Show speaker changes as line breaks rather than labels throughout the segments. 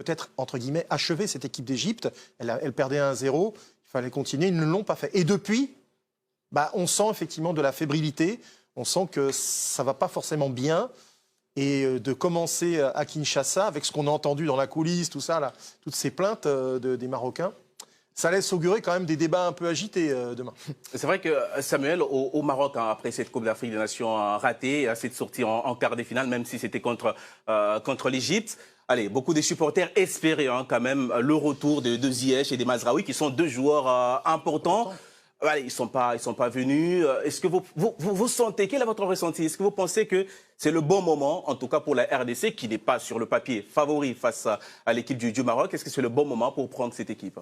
peut-être, entre guillemets, achever cette équipe d'Égypte. Elle perdait 1-0, il fallait continuer, ils ne l'ont pas fait. Et depuis, on sent effectivement de la fébrilité, on sent que ça ne va pas forcément bien. Et de commencer à Kinshasa, avec ce qu'on a entendu dans la coulisse, tout ça, là, toutes ces plaintes des Marocains, ça laisse augurer quand même des débats un peu agités demain.
C'est vrai que Samuel, au Maroc, après cette Coupe d'Afrique des Nations ratée, cette sortie en quart de finale, même si c'était contre l'Égypte, allez, beaucoup de supporters espéraient quand même le retour de Ziyech et de Mazraoui, qui sont deux joueurs importants. Allez, ils sont pas venus. Est-ce que vous sentez, quel est votre ressenti? Est-ce que vous pensez que c'est le bon moment, en tout cas pour la RDC, qui n'est pas sur le papier favori face à l'équipe du Maroc? Est-ce que c'est le bon moment pour prendre cette équipe?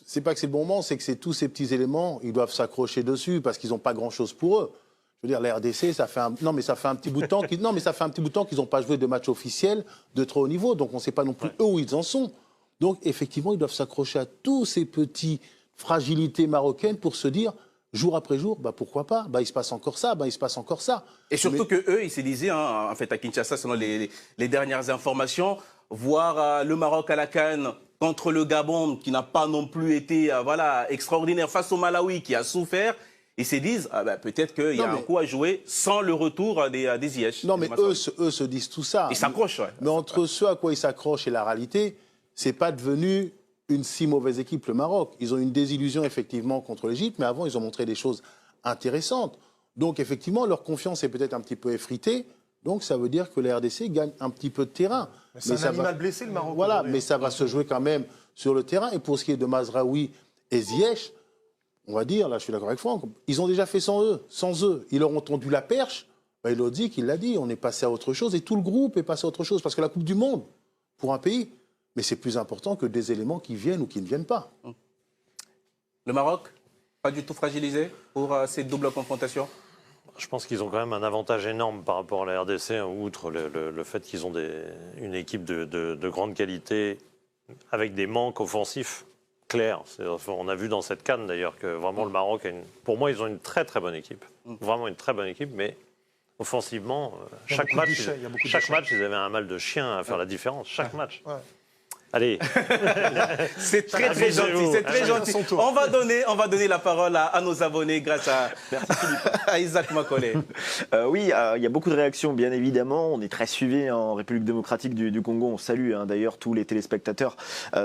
C'est pas que c'est le bon moment, c'est que c'est tous ces petits éléments, ils doivent s'accrocher dessus parce qu'ils n'ont pas grand-chose pour eux. Je veux dire, la RDC, ça fait un petit bout de temps qu'ils n'ont pas joué de match officiel de très haut niveau, donc on ne sait pas non plus eux où ils en sont. Donc effectivement, ils doivent s'accrocher à tous ces petits fragilités marocaines pour se dire, jour après jour, pourquoi pas, il se passe encore ça, il se passe encore ça.
Et surtout qu'eux, ils se disaient, en fait, à Kinshasa, selon les dernières informations, voir le Maroc à la CAN contre le Gabon, qui n'a pas non plus été extraordinaire, face au Malawi, qui a souffert, ils se disent, peut-être qu'il y a un coup à jouer sans le retour des Ziyech.
Non, mais eux se disent tout ça.
Ils s'accrochent,
Mais entre ce à quoi ils s'accrochent et la réalité, c'est pas devenu une si mauvaise équipe, le Maroc. Ils ont une désillusion, effectivement, contre l'Égypte, mais avant, ils ont montré des choses intéressantes. Donc, effectivement, leur confiance est peut-être un petit peu effritée. Donc, ça veut dire que la RDC gagne un petit peu de terrain.
C'est un animal blessé, le Maroc.
Voilà, mais ça va se jouer quand même sur le terrain. Et pour ce qui est de Mazraoui et Ziyech, on va dire, là, je suis d'accord avec Franck, ils ont déjà fait sans eux. Ils leur ont tendu la perche. Il l'a dit, qu'il l'a dit, on est passé à autre chose. Et tout le groupe est passé à autre chose. Parce que la Coupe du Monde, pour un pays... Mais c'est plus important que des éléments qui viennent ou qui ne viennent pas.
Le Maroc, pas du tout fragilisé pour cette double confrontation?
Je pense qu'ils ont quand même un avantage énorme par rapport à la RDC, outre le fait qu'ils ont une équipe de grande qualité, avec des manques offensifs clairs. On a vu dans cette CAN d'ailleurs que vraiment le Maroc, pour moi, ils ont une très très bonne équipe. Vraiment une très bonne équipe, mais... Offensivement, chaque match, ils avaient un mal de chien à faire la différence. Chaque match. Ouais. Allez.
C'est très très gentil. C'est très gentil. On va donner la parole à nos abonnés grâce à Isaac Macaulay.
Oui, il y a beaucoup de réactions, bien évidemment. On est très suivis en République démocratique du Congo. On salue d'ailleurs tous les téléspectateurs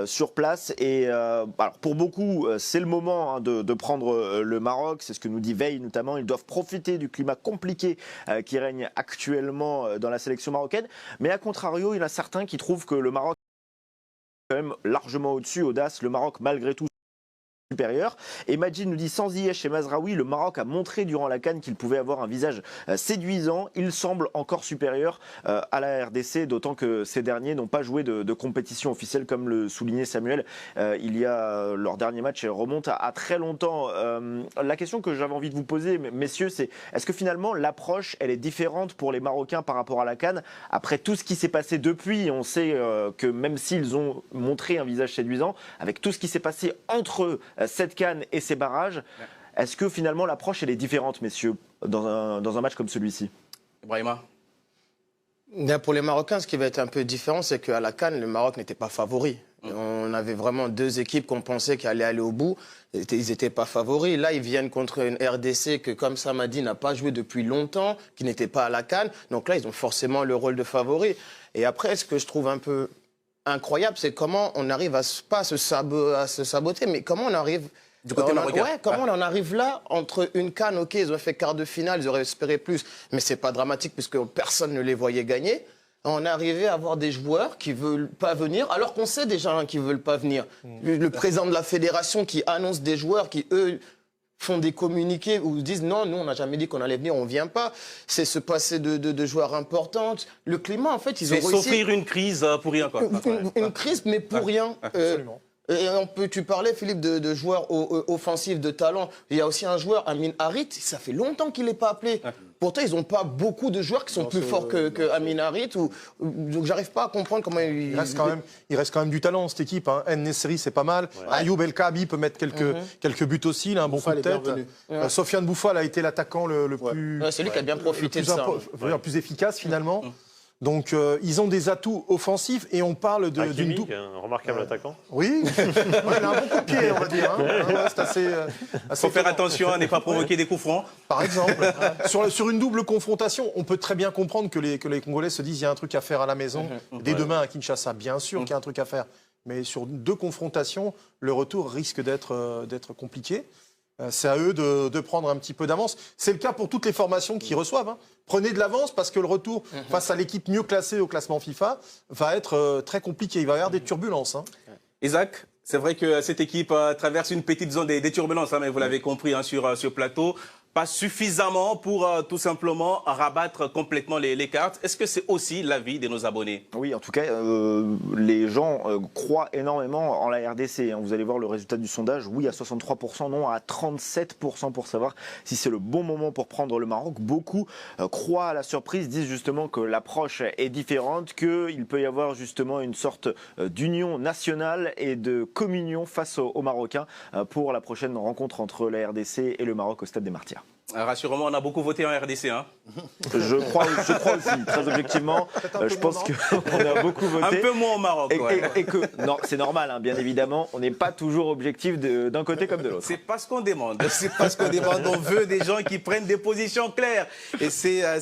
sur place. Et alors, pour beaucoup, c'est le moment de prendre le Maroc. C'est ce que nous dit Veil notamment. Ils doivent profiter du climat compliqué qui règne actuellement dans la sélection marocaine. Mais à contrario, il y en a certains qui trouvent que le Maroc quand même largement au-dessus, audace, le Maroc malgré tout supérieur. Et Majid nous dit, sans Ziyech et Mazraoui, le Maroc a montré durant la CAN qu'il pouvait avoir un visage séduisant. Il semble encore supérieur à la RDC, d'autant que ces derniers n'ont pas joué de compétition officielle, comme le soulignait Samuel. Il y a leur dernier match remonte à très longtemps. La question que j'avais envie de vous poser, messieurs, c'est est-ce que finalement l'approche, elle est différente pour les Marocains par rapport à la CAN? Après tout ce qui s'est passé depuis, on sait que même s'ils ont montré un visage séduisant, avec tout ce qui s'est passé entre eux, cette CAN et ces barrages, est-ce que finalement l'approche elle est différente, messieurs, dans un match comme celui-ci?
Ibrahima?
Pour les Marocains, ce qui va être un peu différent, c'est qu'à la CAN, le Maroc n'était pas favori. On avait vraiment deux équipes qu'on pensait qu'elles allaient aller au bout. Ils n'étaient pas favoris. Là, ils viennent contre une RDC que, comme Samadi, n'a pas joué depuis longtemps, qui n'était pas à la CAN. Donc là, ils ont forcément le rôle de favori. Et après, ce que je trouve un peu incroyable, c'est comment on arrive à se saboter, mais comment on arrive...
Du côté marocain.
Comment on en arrive là, entre une CAN, ok, ils ont fait quart de finale, ils auraient espéré plus, mais c'est pas dramatique puisque personne ne les voyait gagner. On est arrivé à avoir des joueurs qui veulent pas venir, alors qu'on sait déjà qu'ils veulent pas venir. Le président de la fédération qui annonce des joueurs qui, eux, font des communiqués où ils disent non, nous on n'a jamais dit qu'on allait venir, on vient pas. C'est se passer de joueurs importants. Le climat, en fait, ils ont réussi...
C'est s'offrir une crise pour rien, quoi.
Une crise, mais pour rien.
Absolument.
Et tu parlais, Philippe, de joueurs offensifs, de talent. Il y a aussi un joueur, Amin Harit, ça fait longtemps qu'il n'est pas appelé. Pourtant, ils n'ont pas beaucoup de joueurs qui sont plus forts que Amin Harit. Donc, j'arrive pas à comprendre comment il
reste quand même du talent, cette équipe. Hein. En-Nesyri, c'est pas mal. Ouais. Ayoub El Kaabi peut mettre quelques buts aussi. Il a un bon coup de tête. Sofiane Boufal a été l'attaquant le plus...
c'est lui qui a bien profité de ça.
Plus efficace, finalement. Donc, ils ont des atouts offensifs et on parle d'une
Hakimi,
double.
un remarquable attaquant.
Oui, ouais, il a un bon coup de pied, on va dire. Hein. Ouais, c'est assez
Faut faire
fort.
attention à ne pas provoquer des coups francs.
Par exemple, sur une double confrontation, on peut très bien comprendre que les Congolais se disent il y a un truc à faire à la maison. Dès demain à Kinshasa, bien sûr qu'il y a un truc à faire. Mais sur 2 confrontations, le retour risque d'être compliqué. C'est à eux de prendre un petit peu d'avance. C'est le cas pour toutes les formations qui reçoivent. Hein. Prenez de l'avance parce que le retour face à l'équipe mieux classée au classement FIFA va être très compliqué. Il va y avoir des turbulences. Hein.
Isaac, c'est vrai que cette équipe traverse une petite zone des turbulences, hein, mais vous l'avez compris hein, sur ce plateau. Pas suffisamment pour tout simplement rabattre complètement les cartes. Est-ce que c'est aussi l'avis de nos abonnés?
Oui, en tout cas, les gens croient énormément en la RDC. Hein. Vous allez voir le résultat du sondage. Oui, à 63%, non, à 37% pour savoir si c'est le bon moment pour prendre le Maroc. Beaucoup croient à la surprise, disent justement que l'approche est différente, qu'il peut y avoir justement une sorte d'union nationale et de communion face aux Marocains pour la prochaine rencontre entre la RDC et le Maroc au Stade des Martyrs.
Rassurez-moi, on a beaucoup voté en RDC. Hein.
Je crois aussi, très objectivement. Je pense qu'on a beaucoup voté.
Un peu moins au Maroc.
Et que, non, c'est normal, hein, bien évidemment. On n'est pas toujours objectif d'un côté comme de l'autre.
C'est pas ce qu'on demande. C'est pas ce qu'on demande. On veut des gens qui prennent des positions claires. Et c'est